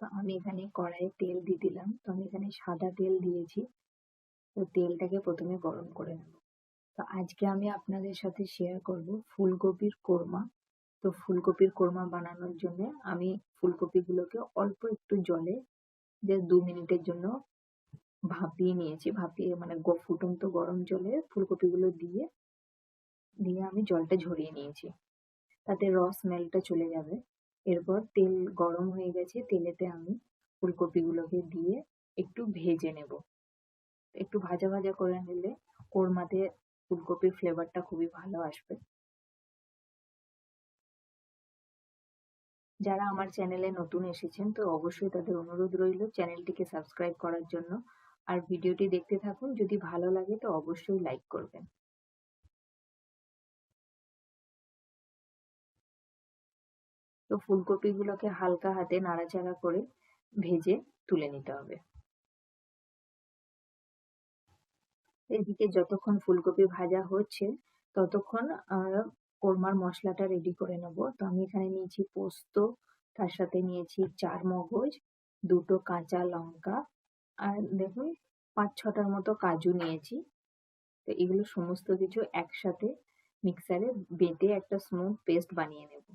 তো আমি এখানে কড়াইয়ে তেল দিয়ে দিলাম। তো আমি এখানে সাদা তেল দিয়েছি। তো তেলটাকে প্রথমে গরম করে নেব। তো আজকে আমি আপনাদের সাথে শেয়ার করব ফুলকপির কোরমা। তো ফুলকপির কোরমা বানানোর জন্য আমি ফুলকপিগুলোকে অল্প একটু জলে জাস্ট 2 মিনিটের জন্য ভাপিয়ে নিয়েছি। ভাপিয়ে মানে ফুটন্ত গরম জলে ফুলকপিগুলো দিয়ে আমি জলটা ঝরিয়ে নিয়েছি। তাতে স্মেলটা চলে যাবে। এরপর তেল গরম হয়ে গেছে, তেলেতে আমি ফুলকপিগুলোকে দিয়ে একটু ভেজে নেব। একটু ভাজা ভাজা করে নিলে কোরমাতে ফুলকপির ফ্লেভারটা খুবই ভালো আসবে। যারা আমার চ্যানেলে নতুন এসেছেন তো অবশ্যই তাদের অনুরোধ রইল চ্যানেলটিকে সাবস্ক্রাইব করার জন্য। আর ভিডিওটি দেখতে থাকুন, যদি ভালো লাগে তো অবশ্যই লাইক করবেন। তো ফুলকপিগুলোকে হালকা হাতে নাড়াচাড়া করে ভেজে তুলে নিতে হবে। এদিকে যতক্ষণ ফুলকপি ভাজা হচ্ছে ততক্ষণ কোরমার মশলাটা রেডি করে নেব। তো আমি এখানে নিয়েছি পোস্ত, তার সাথে নিয়েছি 4 মগজ, 2টো কাঁচা লঙ্কা, আর দেখুন 5-6টার মতো কাজু নিয়েছি। তো এগুলো সমস্ত কিছু একসাথে মিক্সারে বেটে একটা স্মুথ পেস্ট বানিয়ে নেব।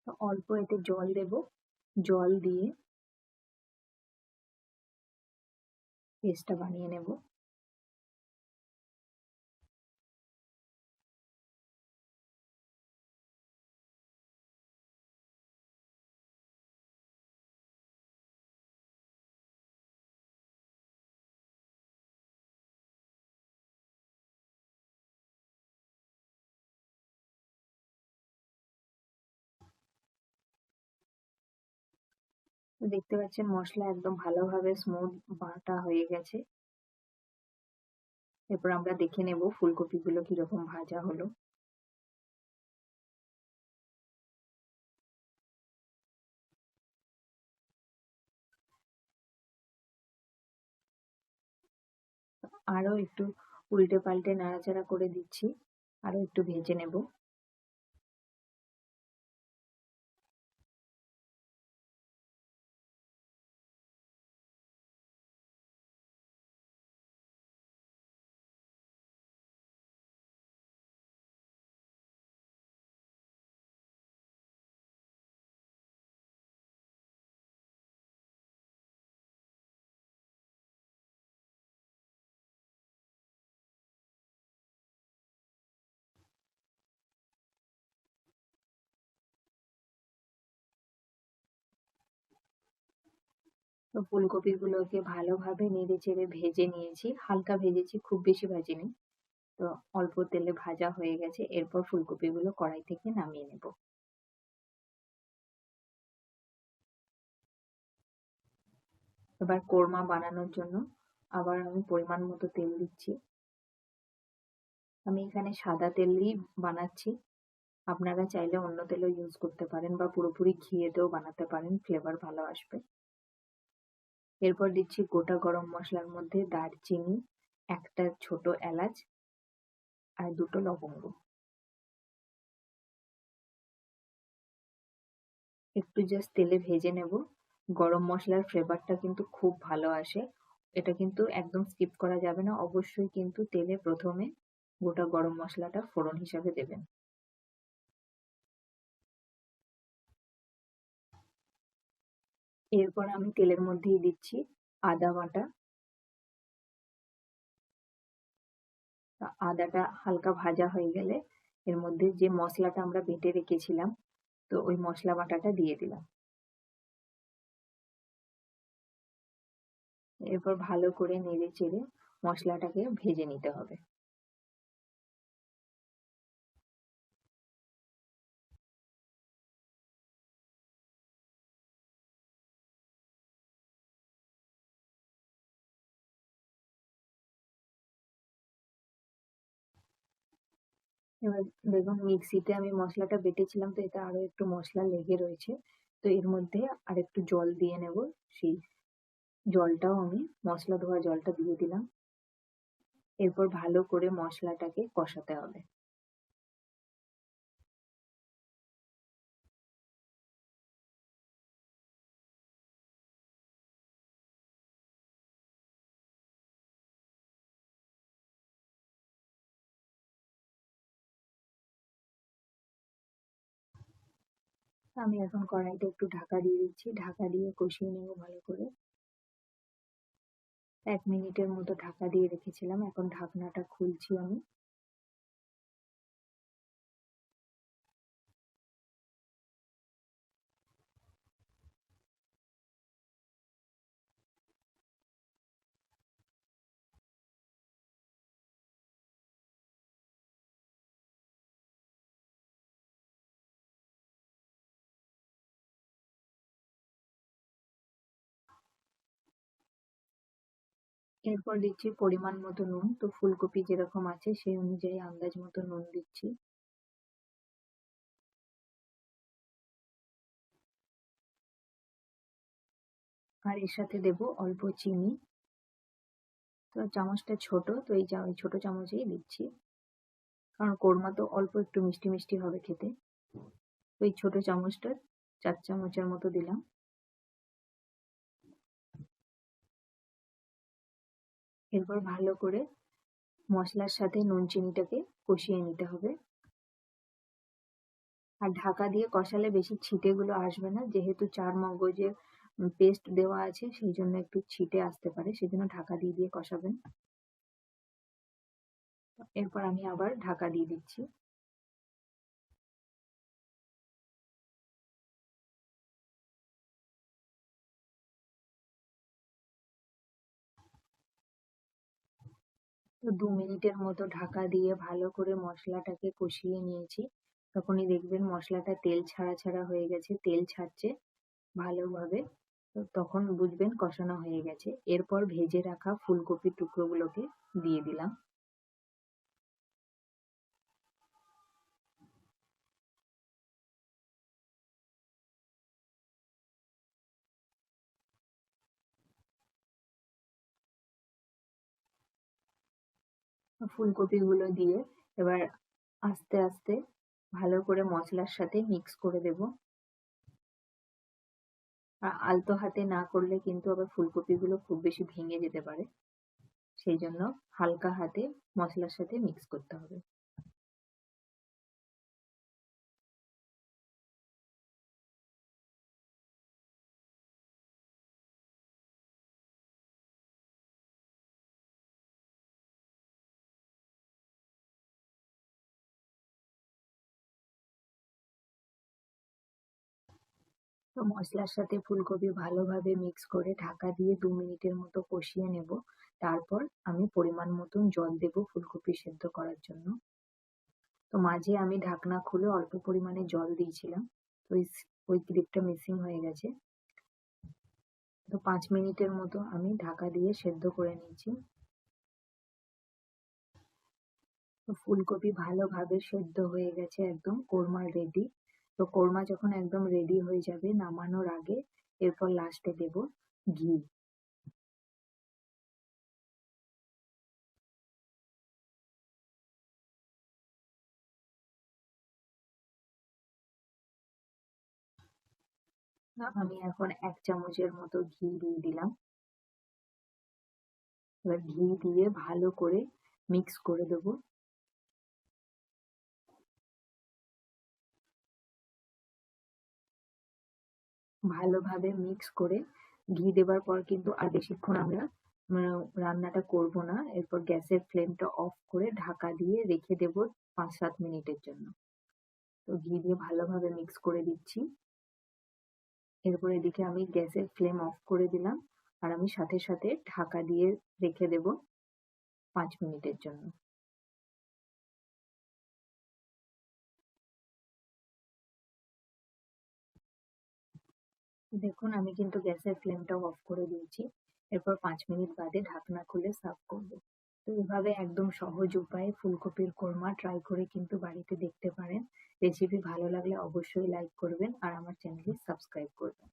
তো অল্প এতে জল দেব, জল দিয়ে পেস্টটা বানিয়ে নেব। দেখতে পাচ্ছেন মশলা একদম ভালোভাবে স্মুথ বাটা হয়ে গেছে। এরপর আমরা দেখে নেব ফুলকপিগুলো কিরকম ভাজা হলো। আরো একটু উল্টে পাল্টে নাড়াচাড়া করে দিচ্ছি, আরো একটু ভেজে নেব। তো ফুলকপিগুলোকে ভালোভাবে নেড়ে চেড়ে ভেজে নিয়েছি, হালকা ভেজেছি, খুব বেশি ভাজিনি। তো অল্প তেলে ভাজা হয়ে গেছে। এরপর ফুলকপিগুলো কড়াই থেকে নামিয়ে নেব। এবার কোরমা বানানোর জন্য আবার আমি পরিমাণ মতো তেল দিচ্ছি। আমি এখানে সাদা তেলই বানাচ্ছি। আপনারা চাইলে অন্য তেলও ইউজ করতে পারেন বা পুরোপুরি ঘিয়েতেও বানাতে পারেন, ফ্লেভার ভালো আসবে। এরপর দিচ্ছি গোটা গরম মশলার মধ্যে দারচিনি, একটা ছোট এলাচ আর 2টো লবঙ্গ। একটু জাস্ট তেলে ভেজে নেব। গরম মশলার ফ্লেভারটা কিন্তু খুব ভালো আসে। এটা কিন্তু একদম স্কিপ করা যাবে না। অবশ্যই কিন্তু তেলে প্রথমে গোটা গরম মশলাটা ফোড়ন হিসাবে দেবেন। এরপর আমি তেলের মধ্যেই দিচ্ছি আদা বাটা। আদাটা হালকা ভাজা হয়ে গেলে এর মধ্যে যে মশলাটা আমরা বেটে রেখেছিলাম তো ওই মশলা বাটাটা দিয়ে দিলাম। এরপর ভালো করে নেড়ে চেড়ে মশলাটাকে ভেজে নিতে হবে। এবার দেখুন মিক্সিতে আমি মশলাটা বেটেছিলাম তো এতে আরো একটু মশলা লেগে রয়েছে। তো এর মধ্যে আরেকটু জল দিয়ে নেব। সেই জলটাও আমি মশলা ধোয়া জলটা দিয়ে দিলাম। এরপর ভালো করে মশলাটাকে কষাতে হবে। আমি এখন কড়াইতে একটু ঢাকা দিয়ে দিচ্ছি, ঢাকা দিয়ে কষিয়ে নেব ভালো করে। 1 মিনিটের মতো ঢাকা দিয়ে রেখেছিলাম, এখন ঢাকনাটা খুলছি আমি। এরপর দিচ্ছি পরিমাণ মতো নুন। তো ফুলকপি যেরকম আছে সেই অনুযায়ী আন্দাজ মতো নুন দিচ্ছি। আর এর সাথে দেব অল্প চিনি। তো চামচটা ছোট, তো এই ছোট চামচেই দিচ্ছি, কারণ কোরমা তো অল্প একটু মিষ্টি মিষ্টি হবে খেতে। তো এই ছোট চামচটা 4 চামচের মতো দিলাম। এরপর ভালো করে মশলার সাথে নুন চিনিটাকে কষিয়ে নিতে হবে। আর ঢাকা দিয়ে কষালে বেশি ছিটেগুলো আসবে না, যেহেতু চার মগজের পেস্ট দেওয়া আছে সেই জন্য একটু ছিটে আসতে পারে, সেই জন্য ঢাকা দিয়ে দিয়ে কষাবেন। এরপর আমি আবার ঢাকা দিয়ে দিচ্ছি। তো 2 মিনিটের মতো ঢাকা দিয়ে ভালো করে মশলাটাকে কষিয়ে নিয়েছি। তখনই দেখবেন মশলাটা তেল ছাড়া ছাড়া হয়ে গেছে, তেল ছাড়ছে ভালোভাবে। তো তখন বুঝবেন কষানো হয়ে গেছে। এরপর ভেজে রাখা ফুলকপির টুকরোগুলোকে দিয়ে দিলাম। ফুলকপিগুলো দিয়ে এবার আস্তে আস্তে ভালো করে মশলার সাথে মিক্স করে দেব। আর আলতো হাতে না করলে কিন্তু আবার ফুলকপিগুলো খুব বেশি ভেঙে যেতে পারে, সেই জন্য হালকা হাতে মশলার সাথে মিক্স করতে হবে। তো মশলার সাথে ফুলকপি ভালোভাবে মিক্স করে ঢাকা দিয়ে 2 মিনিটের মতো কষিয়ে নেব। তারপর আমি পরিমাণ মতন জল দেব ফুলকপি সেদ্ধ করার জন্য। তো মাঝে আমি ঢাকনা খুলে অল্প পরিমাণে জল দিয়েছিলাম, তো ওই ক্লিপটা মিসিং হয়ে গেছে। তো 5 মিনিটের মতো আমি ঢাকা দিয়ে সেদ্ধ করে নিয়েছি। তো ফুলকপি ভালোভাবে সেদ্ধ হয়ে গেছে, একদম কোরমা রেডি। তো কোরমা যখন একদম রেডি হয়ে যাবে নামানোর আগে এরপর লাস্টে দেব ঘি। আমি এখন 1 চামচের মতো ঘি দিয়ে দিলাম। এবার ঘি দিয়ে ভালো করে মিক্স করে দেব। ভালোভাবে মিক্স করে ঘি দেবার পর কিন্তু আর বেশিক্ষণ আমরা রান্নাটা করব না। এরপর গ্যাসের ফ্লেমটা অফ করে ঢাকা দিয়ে রেখে দেব 5-7 মিনিটের জন্য। তো ঘি দিয়ে ভালোভাবে মিক্স করে দিচ্ছি। এরপর এদিকে আমি গ্যাসের ফ্লেম অফ করে দিলাম, আর আমি সাথে সাথে ঢাকা দিয়ে রেখে দেব 5 মিনিটের জন্য। দেখুন আমি কিন্তু গ্যাসের ফ্লেমটাও অফ করে দিয়েছি। এরপর 5 মিনিট বাদে ঢাকনা খুলে সার্ভ করব। তো এভাবে একদম সহজ উপায়ে ফুলকপির কোরমা ট্রাই করে কিন্তু বাড়িতে দেখতে পারেন। রেসিপি ভালো লাগলে অবশ্যই লাইক করবেন আর আমার চ্যানেলটি সাবস্ক্রাইব করবেন।